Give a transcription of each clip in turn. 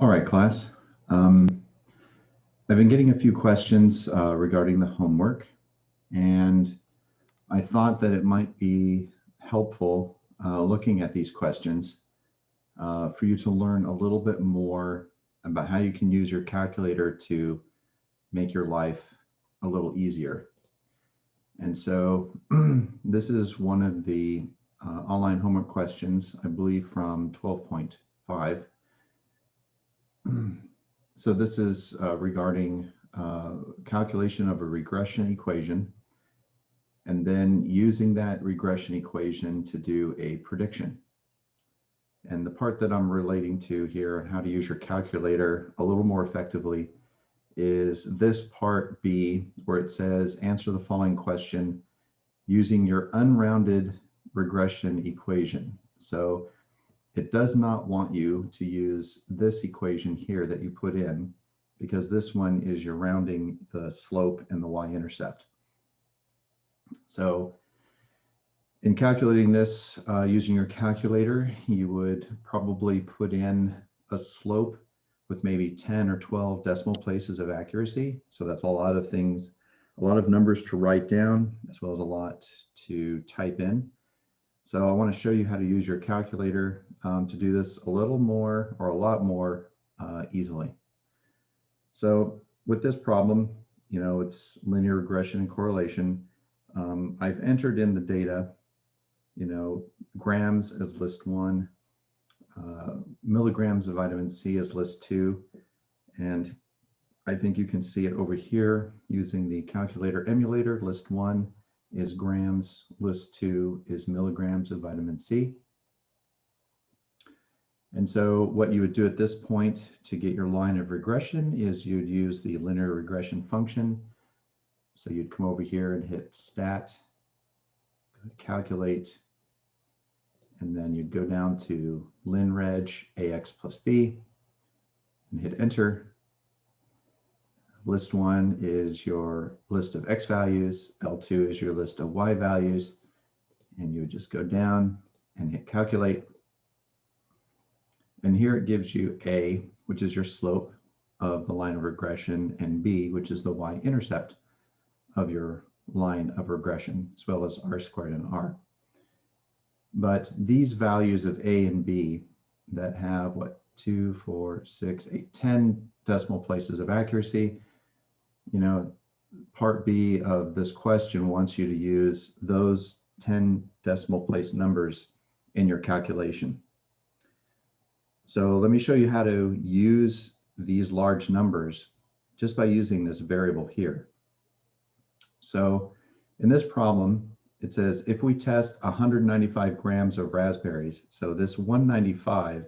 All right, class. I've been getting a few questions regarding the homework, and I thought that it might be helpful looking at these questions for you to learn a little bit more about how you can use your calculator to make your life a little easier. And so this is one of the online homework questions, I believe from 12.5. So this is regarding calculation of a regression equation, and then using that regression equation to do a prediction. And the part that I'm relating to here and how to use your calculator a little more effectively is this part B, where it says answer the following question using your unrounded regression equation. So it does not want you to use this equation here that you put in, because this one is you're rounding the slope and the y-intercept. So in calculating this using your calculator, you would probably put in a slope with maybe 10 or 12 decimal places of accuracy. So that's a lot of things, a lot of numbers to write down, as well as a lot to type in. So I want to show you how to use your calculator to do this a little more or a lot more easily. So with this problem, you know, it's linear regression and correlation. I've entered in the data, you know, grams as list 1, milligrams of vitamin C as list 2, and I think you can see it over here using the calculator emulator. List 1 is grams, list 2 is milligrams of vitamin C. And so what you would do at this point to get your line of regression is you'd use the linear regression function. So you'd come over here and hit stat, calculate, and then you'd go down to linreg ax plus b and hit enter. List 1 is your list of x values, L2 is your list of y values, and you would just go down and hit calculate. And here it gives you A, which is your slope of the line of regression, and B, which is the y-intercept of your line of regression, as well as r squared and r. But these values of A and B that have what, 2, 4, 6, 8, 10 decimal places of accuracy, you know, part B of this question wants you to use those 10 decimal place numbers in your calculation. So let me show you how to use these large numbers just by using this variable here. So in this problem, it says if we test 195 grams of raspberries, so this 195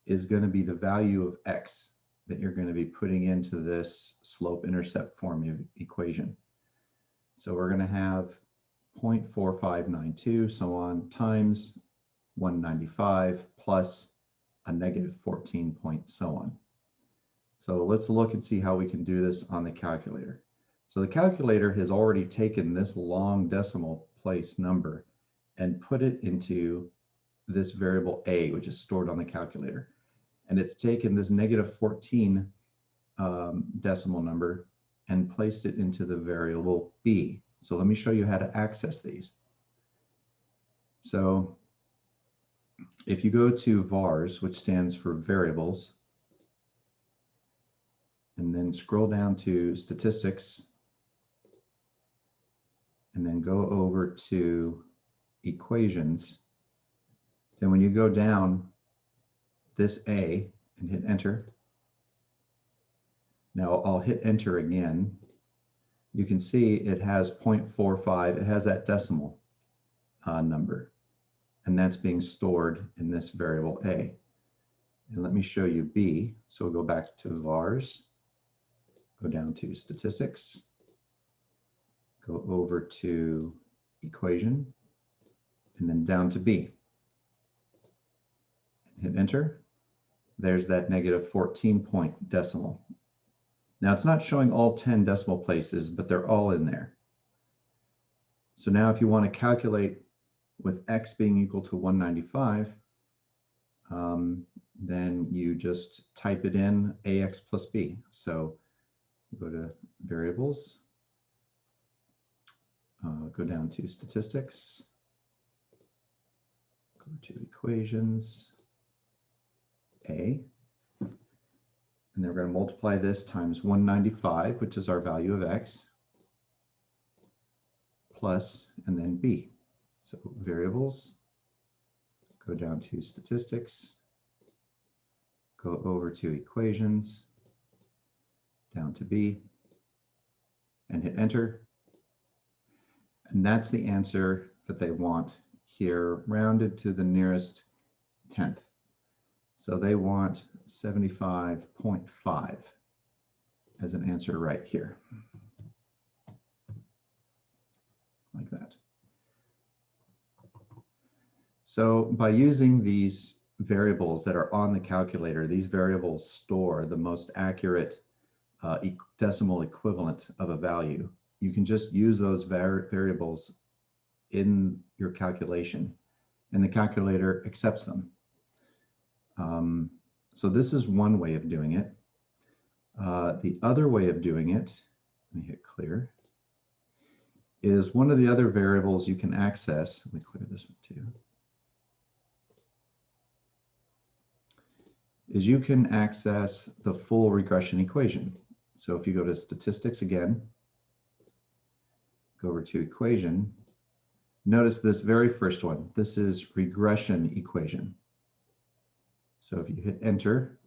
is going to be the value of x that you're going to be putting into this slope-intercept formula equation. So we're going to have 0.4592, so on, times 195 plus a negative 14 point so on. So let's look and see how we can do this on the calculator. So the calculator has already taken this long decimal place number and put it into this variable a, which is stored on the calculator. And it's taken this negative 14 decimal number and placed it into the variable b. So let me show you how to access these. So if you go to vars, which stands for variables, and then scroll down to statistics, and then go over to equations, then when you go down this A and hit enter, now I'll hit enter again, you can see it has 0.45, it has that decimal number, and that's being stored in this variable A. And let me show you B. So we'll go back to vars, go down to statistics, go over to equation, and then down to B. Hit enter. There's that negative 14 point decimal. Now it's not showing all 10 decimal places, but they're all in there. So now if you want to calculate with x being equal to 195, then you just type it in ax plus b. So go to variables, go down to statistics, go to equations, a, and then we're going to multiply this times 195, which is our value of x, plus, and then b. So variables, go down to statistics, go over to equations, down to b, and hit enter. And that's the answer that they want here, rounded to the nearest tenth. So they want 75.5 as an answer right here, like that. So by using these variables that are on the calculator, these variables store the most accurate decimal equivalent of a value. You can just use those variables in your calculation, and the calculator accepts them. So this is one way of doing it. The other way of doing it, let me hit clear, is one of the other variables you can access. Let me clear this one too. Is you can access the full regression equation. So if you go to statistics again, go over to equation, notice this very first one. This is regression equation. So if you hit enter,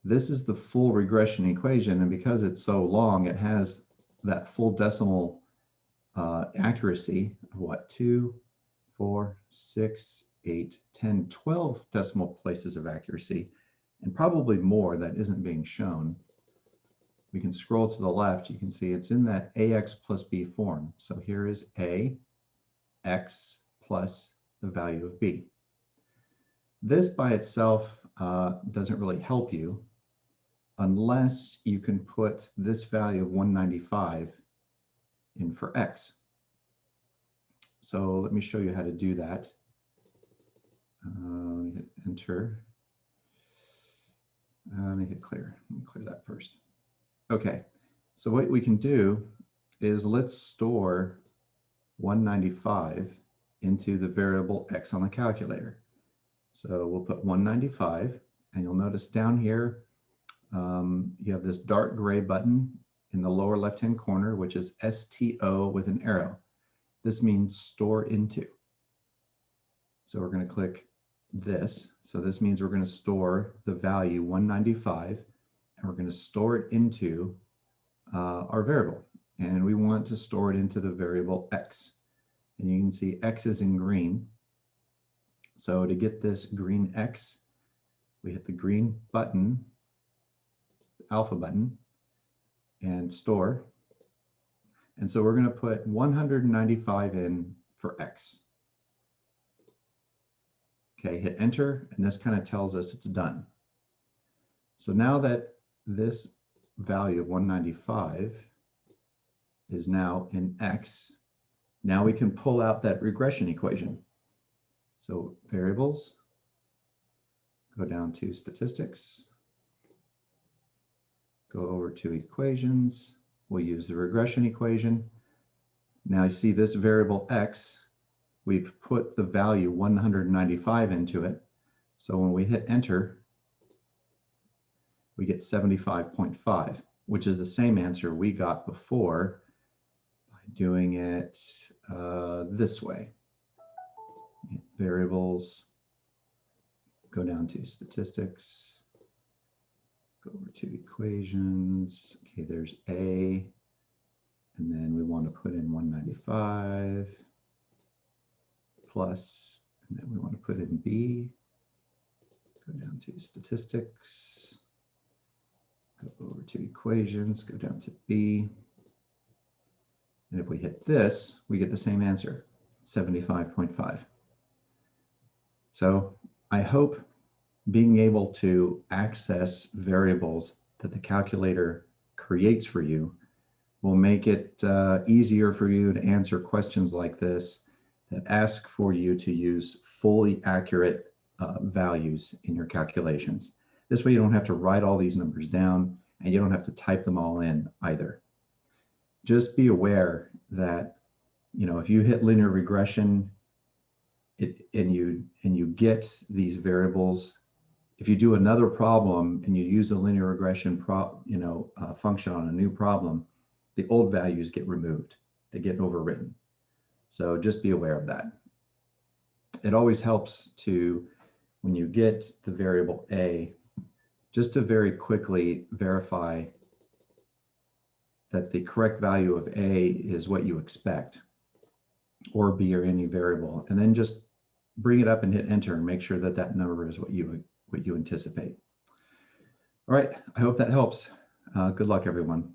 this is the full regression equation, and because it's so long, it has that full decimal accuracy of what, 2, 4, 6, 8, 10, 12 decimal places of accuracy, and probably more that isn't being shown. We can scroll to the left, you can see it's in that ax plus b form. So here is a, x plus the value of b. This by itself doesn't really help you unless you can put this value of 195 in for x. So let me show you how to do that. Hit enter. Let me hit clear. Let me clear that first. Okay, so what we can do is let's store 195 into the variable x on the calculator. So we'll put 195, and you'll notice down here, you have this dark gray button in the lower left-hand corner, which is STO with an arrow. This means store into. So we're going to click this. So this means we're going to store the value 195, and we're going to store it into our variable. And we want to store it into the variable x. And you can see x is in green. So to get this green x, we hit the green button, alpha button, and store. And so we're going to put 195 in for x. Okay, hit enter, and this kind of tells us it's done. So now that this value of 195 is now in x, now we can pull out that regression equation. So variables, go down to statistics, go over to equations, we'll use the regression equation. Now you see this variable x, we've put the value 195 into it. So when we hit enter, we get 75.5, which is the same answer we got before by doing it this way. Variables, go down to statistics, go over to equations. Okay, there's A, and then we want to put in 195 plus, and then we want to put in B. Go down to statistics, go over to equations, go down to B. And if we hit this, we get the same answer, 75.5. So I hope being able to access variables that the calculator creates for you will make it easier for you to answer questions like this that ask for you to use fully accurate values in your calculations. This way you don't have to write all these numbers down and you don't have to type them all in either. Just be aware that, you know, if you hit linear regression and you get these variables, if you do another problem and you use a linear regression function on a new problem, the old values get removed. They get overwritten. So just be aware of that. It always helps to, when you get the variable a, just to very quickly verify that the correct value of a is what you expect, or b or any variable, and then just bring it up and hit enter and make sure that that number is what you anticipate. All right, I hope that helps. Good luck, everyone.